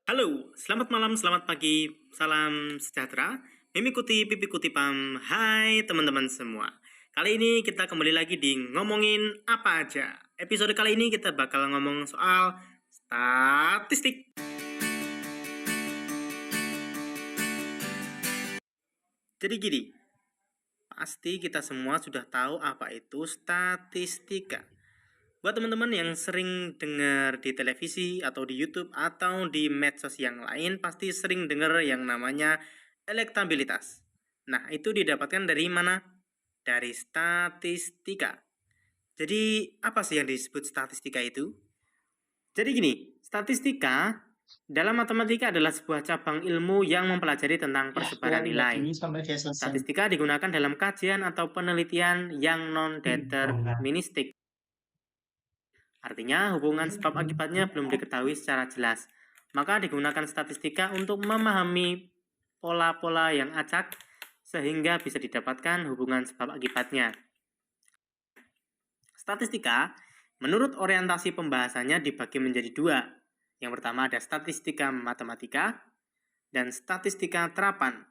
Halo, selamat malam, selamat pagi, salam sejahtera. Mimi Kuti, Pipi Kutipam, hai teman-teman semua. Kali ini kita kembali lagi di ngomongin apa aja. Episode kali ini kita bakal ngomong soal statistik. Jadi gini, pasti kita semua sudah tahu apa itu statistika. Buat teman-teman yang sering dengar di televisi atau di YouTube atau di medsos yang lain, pasti sering dengar yang namanya elektabilitas. Nah, itu didapatkan dari mana? Dari statistika. Jadi, apa sih yang disebut statistika itu? Jadi gini, statistika dalam matematika adalah sebuah cabang ilmu yang mempelajari tentang Ya, persebaran ulangi lagi nilai. sampai dia selesai. Statistika digunakan dalam kajian atau penelitian yang non-deterministik. Artinya, hubungan sebab akibatnya belum diketahui secara jelas. Maka digunakan statistika untuk memahami pola-pola yang acak sehingga bisa didapatkan hubungan sebab akibatnya. Statistika, menurut orientasi pembahasannya dibagi menjadi dua. Yang pertama ada statistika matematika dan statistika terapan.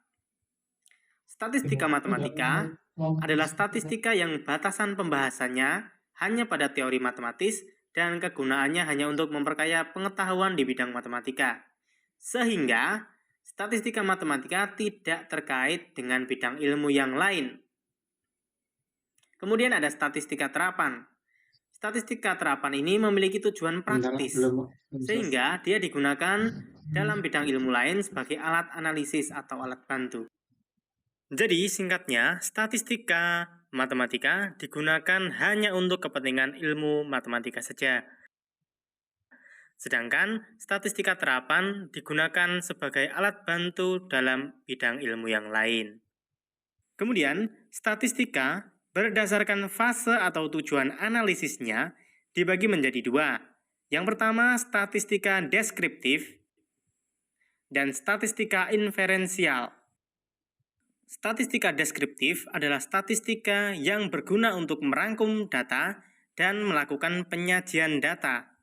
Statistika matematika adalah statistika yang batasan pembahasannya hanya pada teori matematis dan kegunaannya hanya untuk memperkaya pengetahuan di bidang matematika. Sehingga, statistika matematika tidak terkait dengan bidang ilmu yang lain. Kemudian ada statistika terapan. Statistika terapan ini memiliki tujuan Bentar, praktis, belum selesai. sehingga dia digunakan dalam bidang ilmu lain sebagai alat analisis atau alat bantu. Jadi, singkatnya, statistika matematika digunakan hanya untuk kepentingan ilmu matematika saja. Sedangkan statistika terapan digunakan sebagai alat bantu dalam bidang ilmu yang lain. Kemudian, statistika berdasarkan fase atau tujuan analisisnya dibagi menjadi dua. Yang pertama, statistika deskriptif dan statistika inferensial. Statistika deskriptif adalah statistika yang berguna untuk merangkum data dan melakukan penyajian data.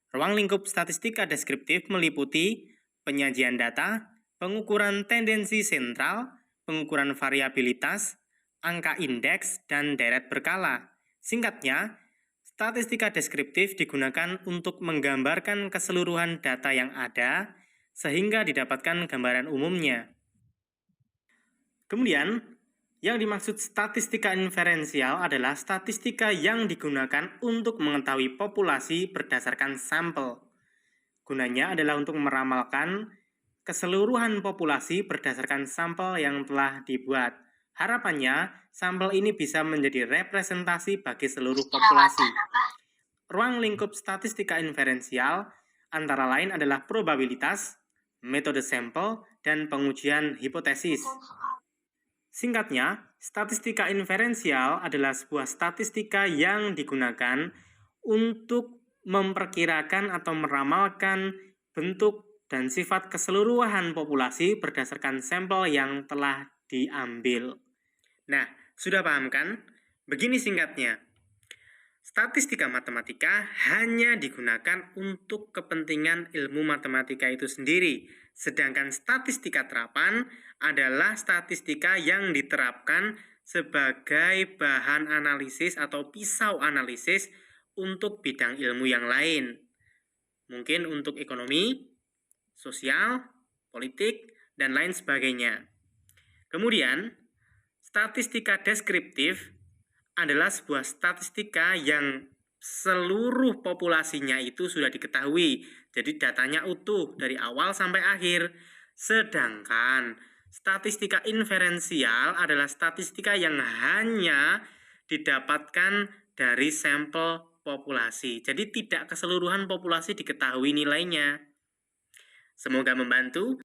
Ruang lingkup statistika deskriptif meliputi penyajian data, pengukuran tendensi sentral, pengukuran variabilitas, angka indeks, dan deret berkala. Singkatnya, statistika deskriptif digunakan untuk menggambarkan keseluruhan data yang ada sehingga didapatkan gambaran umumnya. Kemudian, yang dimaksud statistika inferensial adalah statistika yang digunakan untuk mengetahui populasi berdasarkan sampel. Gunanya adalah untuk meramalkan keseluruhan populasi berdasarkan sampel yang telah dibuat. Harapannya, sampel ini bisa menjadi representasi bagi seluruh populasi. Ruang lingkup statistika inferensial antara lain adalah probabilitas, metode sampel, dan pengujian hipotesis. Singkatnya, statistika inferensial adalah sebuah statistika yang digunakan untuk memperkirakan atau meramalkan bentuk dan sifat keseluruhan populasi berdasarkan sampel yang telah diambil. Nah, sudah paham kan? Begini singkatnya. Statistika matematika hanya digunakan untuk kepentingan ilmu matematika itu sendiri, sedangkan statistika terapan adalah statistika yang diterapkan sebagai bahan analisis atau pisau analisis untuk bidang ilmu yang lain. Mungkin untuk ekonomi, sosial, politik, dan lain sebagainya. Kemudian, statistika deskriptif adalah sebuah statistika yang seluruh populasinya itu sudah diketahui. Jadi datanya utuh dari awal sampai akhir. Sedangkan statistika inferensial adalah statistika yang hanya didapatkan dari sampel populasi. Jadi tidak keseluruhan populasi diketahui nilainya. Semoga membantu.